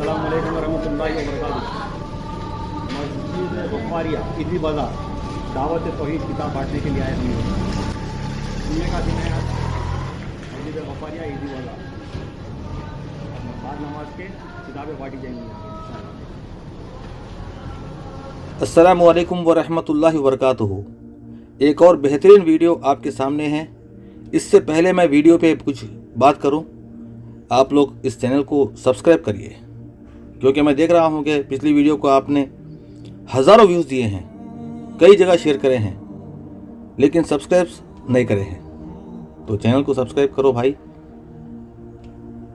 अस्सलाम वालेकुम रहमतुल्लाहि व बरकातुहू। मस्जिद बुखारिया ईदी बाजार दावत तौहीद किताब बांटने के लिए आए हम लोग। सुनने का दिन है आज मस्जिद बुखारिया ईदी बाजार, बाद नमाज के किताबें बांटी जाएंगी। अस्सलामु अलैकुम व रहमतुल्लाहि व बरकातुहू। एक और बेहतरीन वीडियो आपके सामने है। इससे पहले मैं वीडियो पे कुछ बात करूं, आप लोग इस चैनल को सब्सक्राइब करिए, क्योंकि मैं देख रहा हूं कि पिछली वीडियो को आपने हज़ारों व्यूज़ दिए हैं, कई जगह शेयर करे हैं, लेकिन सब्सक्राइब नहीं करे हैं। तो चैनल को सब्सक्राइब करो भाई।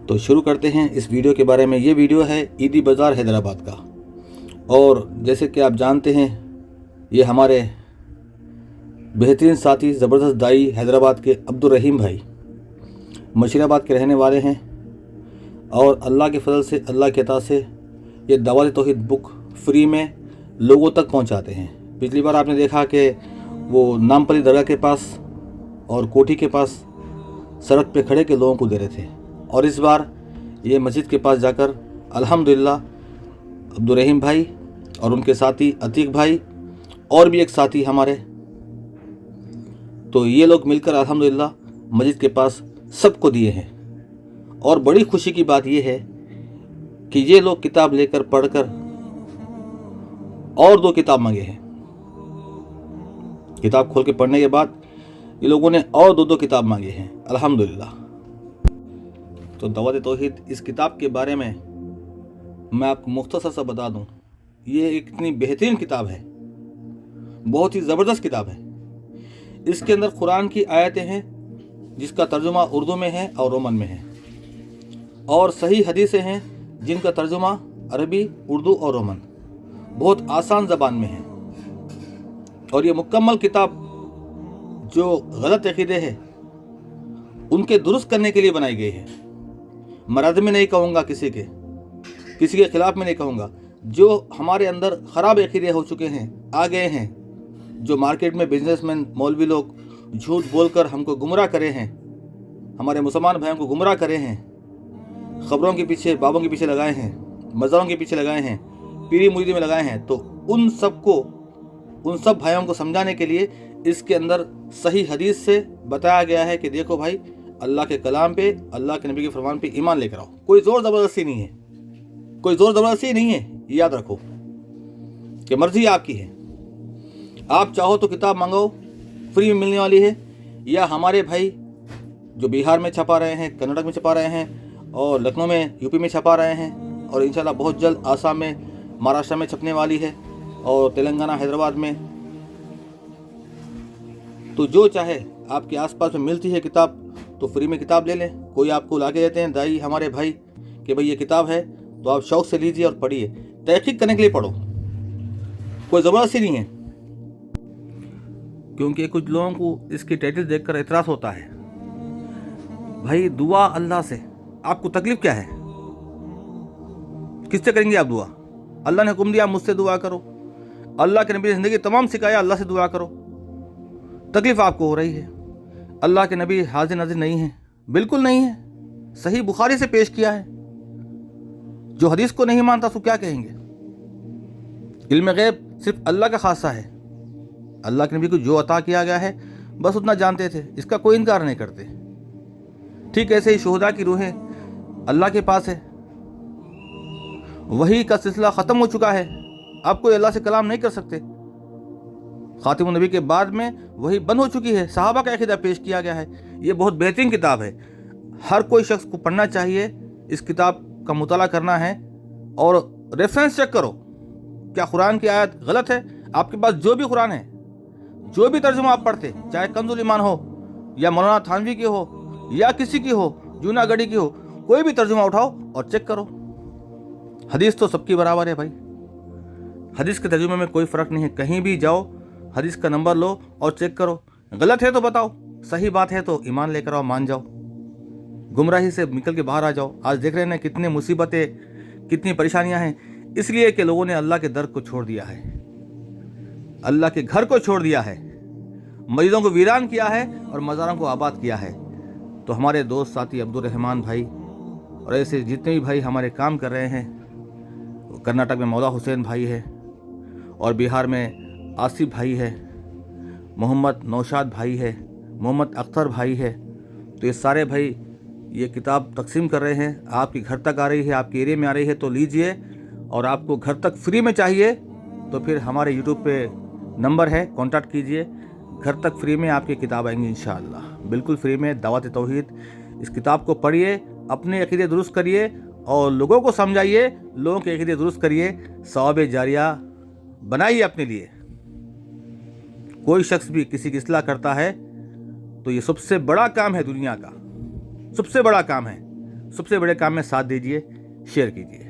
तो शुरू करते हैं इस वीडियो के बारे में। ये वीडियो है ईदी बाज़ार हैदराबाद का, और जैसे कि आप जानते हैं ये हमारे बेहतरीन साथी ज़बरदस्त दाई हैदराबाद के अब्दुल रहीम भाई मशीराबाद के रहने वाले हैं, और अल्लाह के फजल से, अल्लाह के अता से ये दावत तौहीद बुक फ्री में लोगों तक पहुंचाते हैं। पिछली बार आपने देखा कि वो नामपली दरगाह के पास और कोठी के पास सड़क पे खड़े के लोगों को दे रहे थे, और इस बार ये मस्जिद के पास जाकर अल्हम्दुलिल्लाह अब्दुल रहीम भाई और उनके साथी अतीक भाई और भी एक साथी हमारे, तो ये लोग मिलकर अल्हम्दुलिल्लाह मस्जिद के पास सबको दिए हैं। और बड़ी खुशी की बात यह है कि ये लोग किताब लेकर पढ़कर और 2 किताब मांगे हैं। किताब खोल के पढ़ने के बाद ये लोगों ने और 2 किताब मांगे हैं अल्हम्दुलिल्लाह। तो दावत तौहीद इस किताब के बारे में मैं आपको मुख्तसर सा बता दूं, ये एक इतनी बेहतरीन किताब है, बहुत ही ज़बरदस्त किताब है। इसके अंदर कुरान की आयतें हैं जिसका तर्जुमा उर्दू में है और रोमन में है, और सही हदीसें हैं जिनका तर्जुमा अरबी, उर्दू और रोमन बहुत आसान ज़बान में है। और ये मुकम्मल किताब जो गलत अक़ीदे हैं उनके दुरुस्त करने के लिए बनाई गई है। मरद में नहीं कहूँगा, किसी के ख़िलाफ़ में नहीं कहूँगा। जो हमारे अंदर ख़राब अक़ीदे हो चुके हैं, आ गए हैं, जो मार्केट में बिजनेसमैन मौलवी लोग झूठ बोलकर हमको गुमराह करे हैं, हमारे मुसलमान भाइयों को गुमराह करे हैं, ख़बरों के पीछे, बाबों के पीछे लगाए हैं, मज़ारों के पीछे लगाए हैं, पीरी मुरीदी में लगाए हैं, तो उन सब भाइयों को समझाने के लिए इसके अंदर सही हदीस से बताया गया है कि देखो भाई, अल्लाह के कलाम पे, अल्लाह के नबी के फरमान पे ईमान लेकर आओ। कोई ज़ोर ज़बरदस्ती नहीं है, कोई ज़ोर ज़बरदस्ती नहीं है। याद रखो कि मर्ज़ी आपकी है। आप चाहो तो किताब मंगाओ, फ्री में मिलने वाली है, या हमारे भाई जो बिहार में छपा रहे हैं, कर्नाटक में छपा रहे हैं, और लखनऊ में, यूपी में छपा रहे हैं, और इंशाल्लाह बहुत जल्द आसाम में, महाराष्ट्र में छपने वाली है, और तेलंगाना, हैदराबाद में। तो जो चाहे, आपके आसपास में मिलती है किताब तो फ्री में किताब ले लें। कोई आपको ला के देते हैं दाई हमारे भाई कि भाई ये किताब है, तो आप शौक़ से लीजिए और पढ़िए। तहक़ीक़ करने के लिए पढ़ो, कोई ज़बरदस्ती नहीं है। क्योंकि कुछ लोगों को इसकी टाइटल देखकर एतराज़ होता है, भाई दुआ अल्लाह से, आपको तकलीफ़ क्या है? किससे करेंगे आप दुआ? अल्लाह ने हुक्म दिया मुझसे दुआ करो, अल्लाह के नबी ने ज़िंदगी तमाम सिखाया अल्लाह से दुआ करो। तकलीफ़ आपको हो रही है, अल्लाह के नबी हाजिर नाजिर नहीं है, बिल्कुल नहीं है। सही बुखारी से पेश किया है। जो हदीस को नहीं मानता तो क्या कहेंगे? इल्म गैब सिर्फ अल्लाह का खासा है। अल्लाह के नबी को जो अता किया गया है बस उतना जानते थे, इसका कोई इनकार नहीं करते। ठीक ऐसे ही शुहदा की रूहें अल्लाह के पास है, वही का सिलसिला ख़त्म हो चुका है, आप कोई अल्लाह से कलाम नहीं कर सकते। खातिमुन नबी के बाद में वही बंद हो चुकी है, सहाबा का अक़ीदा पेश किया गया है। ये बहुत बेहतरीन किताब है, हर कोई शख्स को पढ़ना चाहिए। इस किताब का मुताला करना है और रेफरेंस चेक करो, क्या कुरान की आयत गलत है? आपके पास जो भी कुरान है, जो भी तर्जुमा आप पढ़ते, चाहे कंजुल ईमान हो या मौलाना थानवी की हो या किसी की हो, जूनागढ़ी की हो, कोई भी तर्जुमा उठाओ और चेक करो। हदीस तो सबकी बराबर है भाई, हदीस के तर्जुमे में कोई फ़र्क नहीं है। कहीं भी जाओ, हदीस का नंबर लो और चेक करो। गलत है तो बताओ, सही बात है तो ईमान लेकर आओ, मान जाओ, गुमराही से निकल के बाहर आ जाओ। आज देख रहे हैं कितनी मुसीबतें, कितनी परेशानियां हैं, इसलिए कि लोगों ने अल्लाह के दर को छोड़ दिया है, अल्लाह के घर को छोड़ दिया है, मस्जिदों को वीरान किया है और मज़ारों को आबाद किया है। तो हमारे दोस्त साथी अब्दुल रहमान भाई और ऐसे जितने भी भाई हमारे काम कर रहे हैं, कर्नाटक में मौला हुसैन भाई है, और बिहार में आसिफ भाई है, मोहम्मद नौशाद भाई है, मोहम्मद अख्तर भाई है। तो ये सारे भाई ये किताब तकसीम कर रहे हैं। आपके घर तक आ रही है, आपके एरिया में आ रही है तो लीजिए। और आपको घर तक फ्री में चाहिए तो फिर हमारे यूट्यूब पे नंबर है, कांटेक्ट कीजिए। घर तक फ्री में आपकी किताब आएंगी इंशाअल्लाह, बिल्कुल फ्री में। दावत तौहीद, इस किताब को पढ़िए, अपने अकीदे दुरुस्त करिए और लोगों को समझाइए, लोगों के अकीदे दुरुस्त करिए, सवाब जारिया बनाइए अपने लिए। कोई शख्स भी किसी की इस्लाह करता है तो ये सबसे बड़ा काम है, दुनिया का सबसे बड़ा काम है। सबसे बड़े काम में साथ दीजिए, शेयर कीजिए।